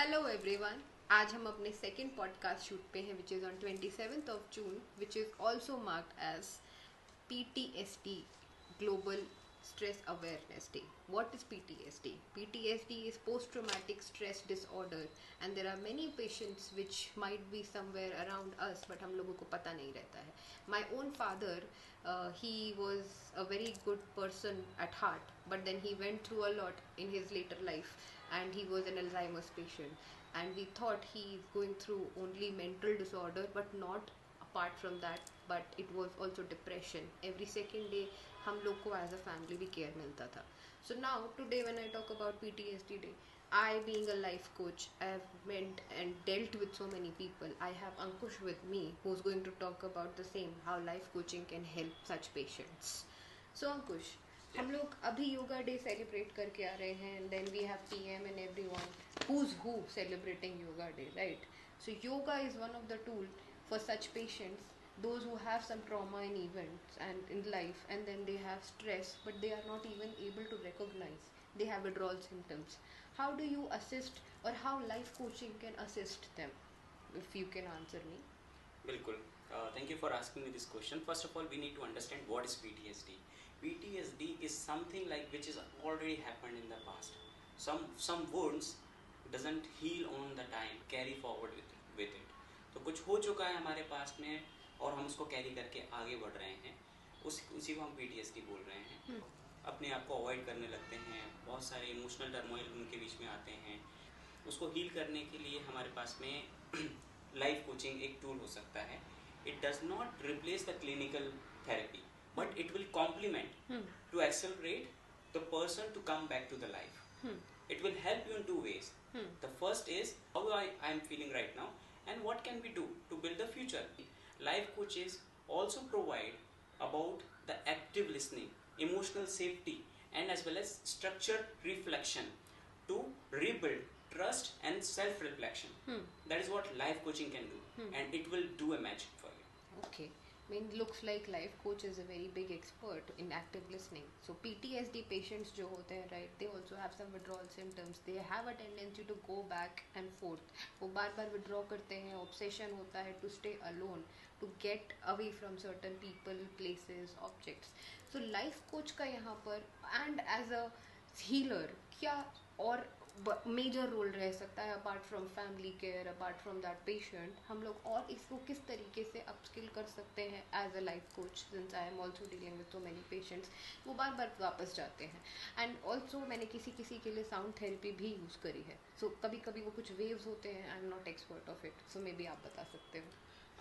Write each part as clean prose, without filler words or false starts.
Hello everyone. आज हम अपने सेकंड पॉडकास्ट शूट पे हैं which is on 27th of June which is also marked as PTSD Global Stress Awareness Day. What is PTSD? PTSD is post-traumatic stress disorder and there are many patients which might be somewhere around us but हम लोगों को पता नहीं रहता है. My own father, he was a very good person at heart but then he went through a lot in his later life and he was an Alzheimer's patient and we thought he is going through only mental disorder but not apart from that, but it was also depression. Every second day हम लोग को as a family भी care मिलता था. So now today when I talk about PTSD day, I being a life coach, I have met and dealt with so many people. I have Ankush with me who's going to talk about the same, how life coaching can help such patients. So Ankush, हम लोग अभी yoga day celebrate करके आ रहे हैं and then we have PM and everyone who's who celebrating yoga day, right? So yoga is one of the tool for such patients, those who have some trauma in events and in life and then they have stress but they are not even able to recognize they have withdrawal symptoms. How do you assist or how life coaching can assist them, if you can answer me? बिल्कुल. Thank you for asking me this question. First of all, we need to understand what is PTSD. PTSD is something like which is already happened in the past. Some wounds doesn't heal on the time, carry forward with it. तो कुछ हो चुका है हमारे पास में और हम उसको कैरी करके आगे बढ़ रहे हैं, उसी को हम PTSD बोल रहे हैं. अपने आप को अवॉइड करने लगते हैं, बहुत सारे इमोशनल टर्मोइल उनके बीच में आते हैं. उसको हील करने के लिए हमारे पास में लाइफ कोचिंग एक टूल हो सकता है. It does not replace the clinical therapy but it will complement to accelerate the person to come back to the life. It will help you in two ways. The first is how I am feeling right now and what can we do to build the future. Life coaches also provide about the active listening, emotional safety and as well as structured reflection to rebuild trust and self-reflection. That is what life coaching can do and it will do a magic for you. Okay. I mean, looks like life coach is a very big expert in active listening. So PTSD patients जो होते हैं, right, they also have some withdrawal symptoms. They have a tendency to go back and forth. वो बार बार withdraw करते हैं, obsession होता है to stay alone, to get away from certain people, places, objects. So life coach का यहाँ पर and as a healer क्या और मेजर रोल रह सकता है apart from family care, apart from that patient, हम लोग और इसको किस तरीके से अपस्किल कर सकते हैं as a life coach, since I am also dealing with so many patients वो बार बार वापस जाते हैं. एंड ऑल्सो मैंने किसी किसी के लिए साउंड थेरेपी भी यूज़ करी है. सो कभी कभी वो कुछ वेव्स होते हैं, I am not expert of it, so may be आप बता सकते हो.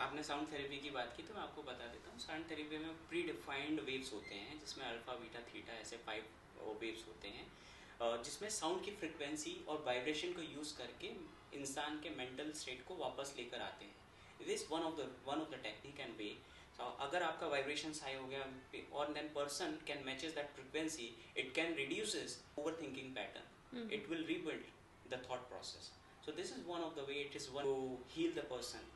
आपने साउंड थेरेपी की बात की तो मैं आपको बता देता हूँ. साउंड थेरेपी में प्री डिफाइंड वेव्स होते हैं जिसमें अल्फा बीटा थीटा ऐसे 5 वेव्स होते हैं जिसमें साउंड की फ्रिक्वेंसी और वाइब्रेशन को यूज़ करके इंसान के मेंटल स्टेट को वापस लेकर आते हैं. It is one of the technique and way. अगर आपका वाइब्रेशन हाई हो गया और then person can matches that frequency, it can reduces over thinking pattern. It will rebuild the thought process. So this is one of the way it is one to heal the person.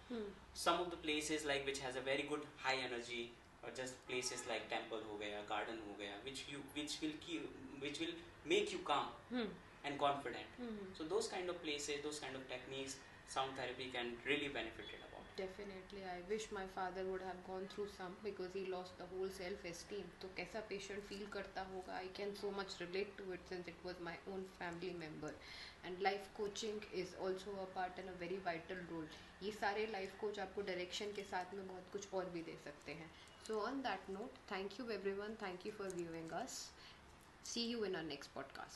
Some of the places like which has a very good high energy or just places like temple हो गया, garden हो गया, which will make you calm and confident. So those kind of places, those kind of techniques, sound therapy can really benefit it about. Definitely, I wish my father would have gone through some because he lost the whole self-esteem. तो कैसा patient feel करता होगा, I can so much relate to it since it was my own family member. And life coaching is also a part and a very vital role. ये सारे life coach आपको direction के साथ में बहुत कुछ और भी दे सकते हैं. So on that note, thank you everyone, thank you for viewing us. See you in our next podcast.